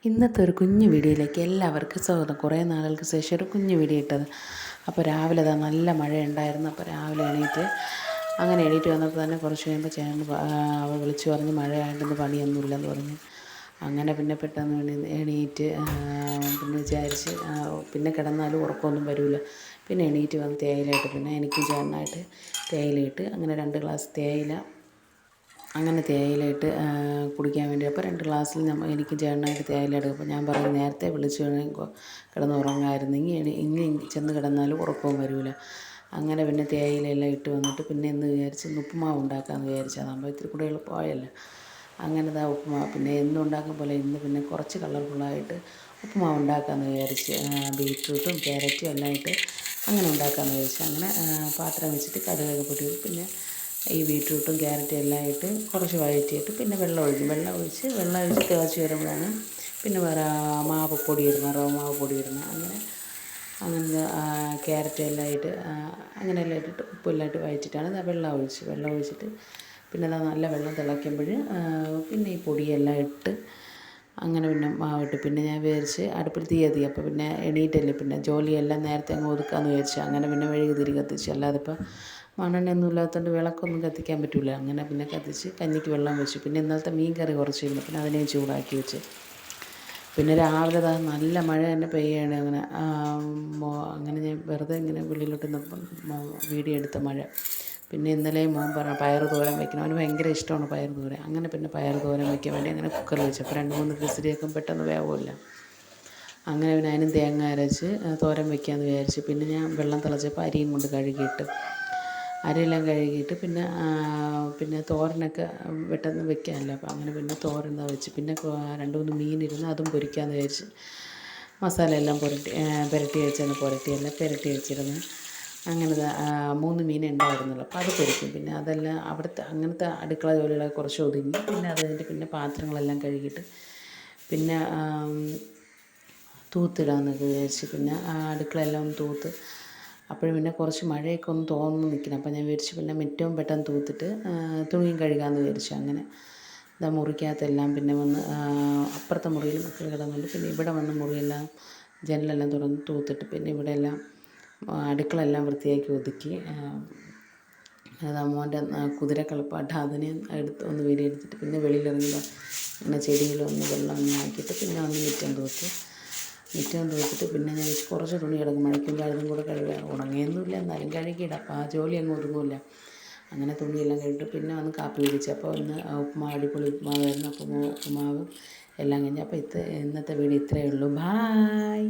ഇന്നത്തെ ഒരു കുഞ്ഞു വീഡിയോയിലേക്ക് എല്ലാവർക്കും സ്വാഗതം. കുറേ നാളുകൾക്ക് ശേഷം ഒരു കുഞ്ഞു വീഡിയോ ഇട്ടത്. അപ്പോൾ രാവിലെ നല്ല മഴയുണ്ടായിരുന്നു. അപ്പോൾ രാവിലെ എണീറ്റ് വന്നപ്പോൾ തന്നെ കുറച്ച് കഴിയുമ്പോൾ ചേട്ടൻ അവൾ വിളിച്ചു പറഞ്ഞ് മഴയായതുകൊണ്ട് പണിയൊന്നുമില്ലെന്ന് പറഞ്ഞു. അങ്ങനെ പിന്നെ പെട്ടെന്ന് എണീറ്റ് പിന്നെ വിചാരിച്ച് പിന്നെ കിടന്നാലും ഉറക്കമൊന്നും വരില്ല. പിന്നെ എണീറ്റ് വന്ന് തേയിലയിട്ട് പിന്നെ എനിക്കും ചേട്ടനായിട്ട് തേയിലയിട്ട് അങ്ങനെ 2 ഗ്ലാസ് തേയില തേയിലയിട്ട് കുടിക്കാൻ വേണ്ടി. അപ്പോൾ 2 ഗ്ലാസ്സിൽ എനിക്ക് ചേട്ടനായിട്ട് തേയില എടുക്കും. അപ്പോൾ ഞാൻ പറഞ്ഞു നേരത്തെ വിളിച്ച് കിടന്നുറങ്ങാമായിരുന്നെങ്കിൽ ഇനി ചെന്ന് കിടന്നാലും ഉറക്കവും വരില്ല. അങ്ങനെ പിന്നെ തേയിലയെല്ലാം ഇട്ട് വന്നിട്ട് പിന്നെ എന്ന് വിചാരിച്ച് ഉപ്പുമാവ് ഉണ്ടാക്കാമെന്ന് വിചാരിച്ചു. അതാകുമ്പോൾ ഇത്തിരി കൂടെ എളുപ്പമായല്ലോ. അങ്ങനെ ഉപ്പുമാവ് പിന്നെ എന്നും ഉണ്ടാക്കും പോലെ ഇന്ന് പിന്നെ കുറച്ച് കളർഫുള്ളായിട്ട് ഉപ്പുമാവ് ഉണ്ടാക്കാമെന്ന് വിചാരിച്ച് ബീറ്റ്റൂട്ടും ക്യാരറ്റും എല്ലാം ഇട്ട് അങ്ങനെ ഉണ്ടാക്കാമെന്ന് വിചാരിച്ചു. അങ്ങനെ പാത്രം വെച്ചിട്ട് കടുകൊക്കെ പൊട്ടി പിന്നെ ഈ ബീറ്റ്റൂട്ടും ക്യാരറ്റും എല്ലാം ഇട്ട് കുറച്ച് വഴറ്റിയിട്ട് പിന്നെ വെള്ളം ഒഴിച്ച് തിളച്ച് വരുമ്പോഴാണ് പിന്നെ വേറെ മാവ് മാവ് ഇടുന്നത്. അങ്ങനെ ക്യാരറ്റ് എല്ലാം ഇട്ട് അങ്ങനെയെല്ലാം ഇട്ടിട്ട് ഉപ്പെല്ലാം ഇട്ട് വഴറ്റിയിട്ടാണ് വെള്ളം ഒഴിച്ചിട്ട് പിന്നെ നല്ല വെള്ളം തിളയ്ക്കുമ്പോൾ പിന്നെ ഈ പൊടിയെല്ലാം ഇട്ട് അങ്ങനെ പിന്നെ മാവിട്ട് പിന്നെ ഞാൻ വിചാരിച്ച് അടുപ്പിൽ തീ അപ്പോൾ പിന്നെ എണീറ്റല്ലേ പിന്നെ ജോലിയെല്ലാം നേരത്തെ അങ്ങ് ഒതുക്കാമെന്ന് വിചാരിച്ചു. അങ്ങനെ പിന്നെ മെഴുകുതിരി കത്തിച്ച്. അല്ലാതെ ഇപ്പോൾ മണ്ണെണ്ണയൊന്നും ഇല്ലാത്തതുകൊണ്ട് വിളക്കൊന്നും കത്തിക്കാൻ പറ്റില്ല. അങ്ങനെ പിന്നെ കത്തിച്ച് കഞ്ഞിക്ക് വെള്ളം വെച്ചു. പിന്നെ ഇന്നലത്തെ മീൻ കറി കുറച്ചിരുന്നു, പിന്നെ അതിനെയും ചൂടാക്കി വെച്ച്. പിന്നെ രാവിലെ നല്ല മഴ തന്നെ പെയ്യാണ്. അങ്ങനെ ഞാൻ വെറുതെ ഇങ്ങനെ വെളിയിലോട്ട് നിന്നപ്പം വീഡിയോ എടുത്ത മഴ. പിന്നെ ഇന്നലെയും മോൻ പറഞ്ഞു പയർ തോരൻ വയ്ക്കണം. അവന് ഭയങ്കര ഇഷ്ടമാണ് പയർ തോരൻ. അങ്ങനെ പിന്നെ പയർ തോരൻ വയ്ക്കാൻ വേണ്ടി അങ്ങനെ കുക്കറിൽ വെച്ചു. അപ്പോൾ 2-3 വിസിലൊക്കെ പെട്ടെന്ന് വേവുമല്ലോ. അങ്ങനെ പിന്നെ അതിനും തേങ്ങ അരച്ച് തോരൻ വയ്ക്കാമെന്ന് വിചാരിച്ചു. പിന്നെ ഞാൻ വെള്ളം തിളച്ചപ്പോൾ അരിയും കൊണ്ട് അരിയെല്ലാം കഴുകിയിട്ട് പിന്നെ തോരനൊക്കെ പെട്ടെന്ന് വെക്കാമല്ലോ. അപ്പോൾ അങ്ങനെ പിന്നെ തോരൻ വെച്ച് പിന്നെ 2-3 മീനിരുന്ന് അതും പൊരിക്കാമെന്ന് വിചാരിച്ച് മസാലയെല്ലാം പുരട്ടി വെച്ചിരുന്നു. അങ്ങനെ 3 മീൻ ഉണ്ടായിരുന്നുള്ളൂ. അപ്പോൾ അത് പൊരിക്കും. പിന്നെ അതെല്ലാം അവിടുത്തെ അങ്ങനത്തെ അടുക്കള ജോലികളൊക്കെ കുറച്ച് ഒതുങ്ങി. പിന്നെ അത് കഴിഞ്ഞിട്ട് പിന്നെ പാത്രങ്ങളെല്ലാം കഴുകിയിട്ട് പിന്നെ തൂത്തിടാമെന്നൊക്കെ വിചാരിച്ച് പിന്നെ അടുക്കളയെല്ലാം ഒന്ന് തൂത്ത്. അപ്പോഴും പിന്നെ കുറച്ച് മഴയൊക്കെ ഒന്ന് തോന്നുന്നു നിൽക്കണം. അപ്പോൾ ഞാൻ വിചാരിച്ചു പിന്നെ മുറ്റവും പെട്ടെന്ന് തൂത്തിട്ട് തുണിയും കഴുകാമെന്ന് വിചാരിച്ചു. അങ്ങനെ മുറിക്കകത്തെല്ലാം പിന്നെ വന്ന് അപ്പുറത്തെ മുറിയിൽ മക്കൾ കിടന്നുകൊണ്ട് പിന്നെ ഇവിടെ വന്ന് മുറിയെല്ലാം ജനലെല്ലാം തുറന്ന് തൂത്തിട്ട് പിന്നെ ഇവിടെയെല്ലാം അടുക്കളയെല്ലാം വൃത്തിയാക്കി ഒതുക്കി. മോൻ്റെ കുതിരക്കളിപ്പാട്ടം അതിനെ ഒന്ന് വീഡിയോ എടുത്തിട്ട് പിന്നെ വെളിയിലിറങ്ങില്ല പിന്നെ ചെടിയിലൊന്ന് വെള്ളം ആക്കിയിട്ട് പിന്നെ വന്ന് മുറ്റം തൂത്തിട്ട് പിന്നെ ഞാൻ കുറച്ച് തുണി കിടക്കും മഴയ്ക്കുമ്പോൾ അതും കൂടെ കഴുകാം. ഉണങ്ങിയൊന്നുമില്ല എന്നാലും കഴുകിയിടാം. അപ്പോൾ ആ ജോലി അങ്ങ് ഒതുങ്ങില്ല. അങ്ങനെ തുണിയെല്ലാം കഴുകിയിട്ട് പിന്നെ വന്ന് കാപ്പി കുടിച്ചു. അപ്പോൾ ഇന്ന് അടിപൊളി ഉപ്പുമാവായിരുന്നു. അപ്പോൾ ഉപ്പുമാവ് എല്ലാം കഴിഞ്ഞ്. അപ്പോൾ ഇന്നത്തെ വീഡിയോ ഇത്രയേ ഉള്ളൂ. ബായ്.